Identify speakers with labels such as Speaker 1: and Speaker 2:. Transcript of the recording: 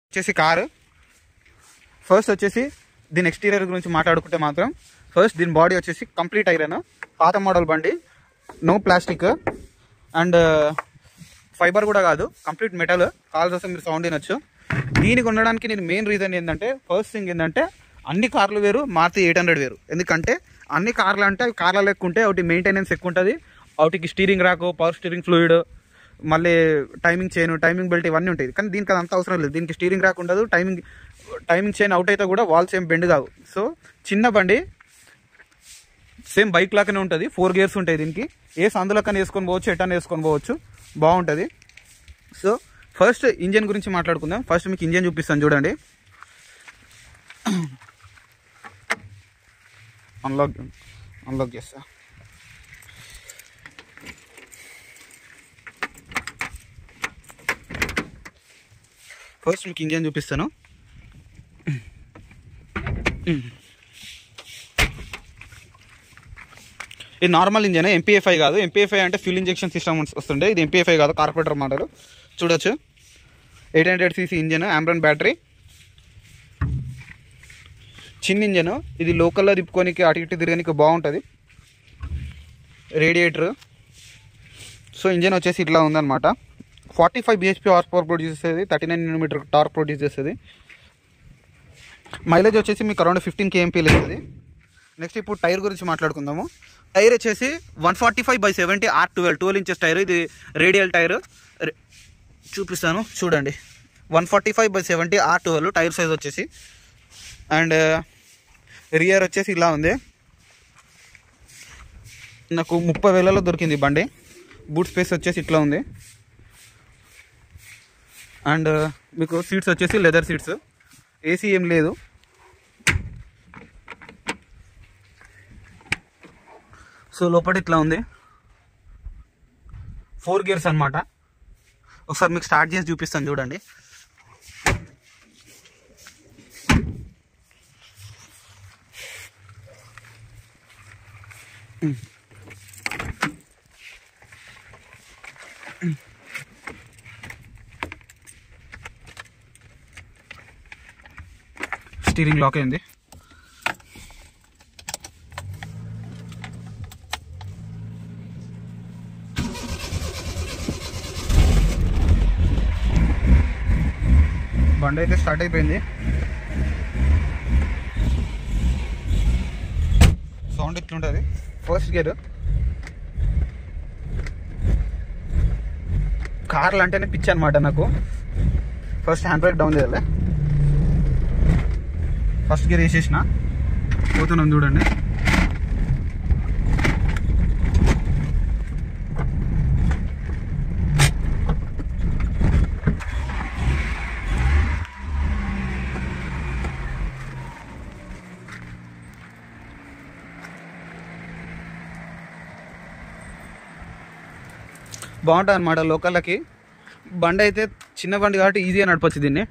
Speaker 1: వచ్చేసి car. First వచ్చేసి దీని ఎక్స్టీరియర్ గురించి మాట్లాడుకుంటే మాత్రం ఫస్ట్ దీని బాడీ వచ్చేసి కంప్లీట్ ఐరన్, పాత మోడల్ బండి, నో ప్లాస్టిక్ అండ్ ఫైబర్ కూడా కాదు, కంప్లీట్ మెటల్. కాల్ కోసం మీరు సౌండ్ వినొచ్చు. దీనికి ఉండడానికి నేను మెయిన్ రీజన్ ఏంటంటే, ఫస్ట్ థింగ్ ఏంటంటే అన్ని కార్లు వేరు, మారుతి 800 వేరు. ఎందుకంటే అన్ని కార్లు అంటే అవి కార్ల లెక్క ఉంటే ఒకటి మెయింటెనెన్స్ ఎక్కువ ఉంటుంది, ఒకటికి స్టీరింగ్ రాకు, పవర్ స్టీరింగ్ ఫ్లూయిడ్, మళ్ళీ టైమింగ్ చైన్, టైమింగ్ బెల్ట్ ఇవన్నీ ఉంటాయి. కానీ దీనికి అదంతా అవసరం లేదు. దీనికి స్టీరింగ్ రాకు ఉండదు, టైమింగ్ చైన్ అవుట్ అయితే కూడా వాల్స్ ఏం బెండ్ కావు. సో చిన్న బండి సేమ్ బైక్ లాగానే ఉంటుంది. 4 గేర్స్ ఉంటాయి దీనికి. ఏ సందులకన్నా వేసుకొని పోవచ్చు, ఎటన్నా వేసుకొని పోవచ్చు, బాగుంటుంది. సో ఫస్ట్ ఇంజన్ గురించి మాట్లాడుకుందాం. ఫస్ట్ మీకు ఇంజన్ చూపిస్తాను చూడండి. అన్లాక్ చేస్తా. ఫస్ట్ మీకు ఇంజన్ చూపిస్తాను. ఇది నార్మల్ ఇంజన్, ఎంపీఎఫ్ఐ కాదు. ఎంపీఎఫ్ఐ అంటే ఫ్యూల్ ఇంజెక్షన్ సిస్టమ్ వస్తుండే, ఇది ఎంపీఎఫ్ఐ కాదు, కార్పొరేటర్ మోడల్. చూడొచ్చు 800cc ఇంజన్, ఆంబ్రన్ బ్యాటరీ, చిన్న ఇంజన్. ఇది లోకల్లో తిప్పుకోనికి అటు ఇటు తిరగడానికి బాగుంటుంది. రేడియేటర్. సో ఇంజన్ వచ్చేసి ఇట్లా ఉందన్నమాట. 45 bhp హార్స్ పవర్ ప్రొడ్యూస్ చేస్తుంది, 39 Nm టార్క్ ప్రొడ్యూస్ చేస్తుంది. మైలేజ్ వచ్చేసి మీకు అరౌండ్ 15 kmp ఇస్తుంది. నెక్స్ట్ ఇప్పుడు టైర్ గురించి మాట్లాడుకుందాము. టైర్ వచ్చేసి 145/70 R12 12 ఇంచెస్ టైర్. ఇది రేడియల్ టైర్, చూపిస్తాను చూడండి. 145/70 R12 టైర్ సైజ్ వచ్చేసి. అండ్ రియర్ వచ్చేసి ఇలా ఉంది. నాకు 30,000లో దొరికింది బండి. బూట్ స్పేస్ వచ్చేసి ఇట్లా ఉంది. అండ్ మీకు సీట్స్ వచ్చేసి లెదర్ సీట్స్, ఏసీ ఏం లేదు. సో లోపల ఇట్లా ఉంది. 4 గేర్స్ అనమాట. ఒకసారి మీకు స్టార్ట్ చేసి చూపిస్తాను చూడండి. స్టీరింగ్ లాక్ అయింది. బండి అయితే స్టార్ట్ అయిపోయింది. సౌండ్ ఇట్లుంటుంది. First gear. కార్లు అంటేనే పిచ్చి అనమాట నాకు. ఫస్ట్ హ్యాండ్ బ్రేక్ డౌన్ చేయాలి. ఫస్ట్ గేర్ వేసేసిన, పోతున్నాం చూడండి. బాగుంటుంది అనమాట లోకల్కి. బండి అయితే చిన్న బండి కాబట్టి ఈజీగా నడపచ్చు దీన్ని.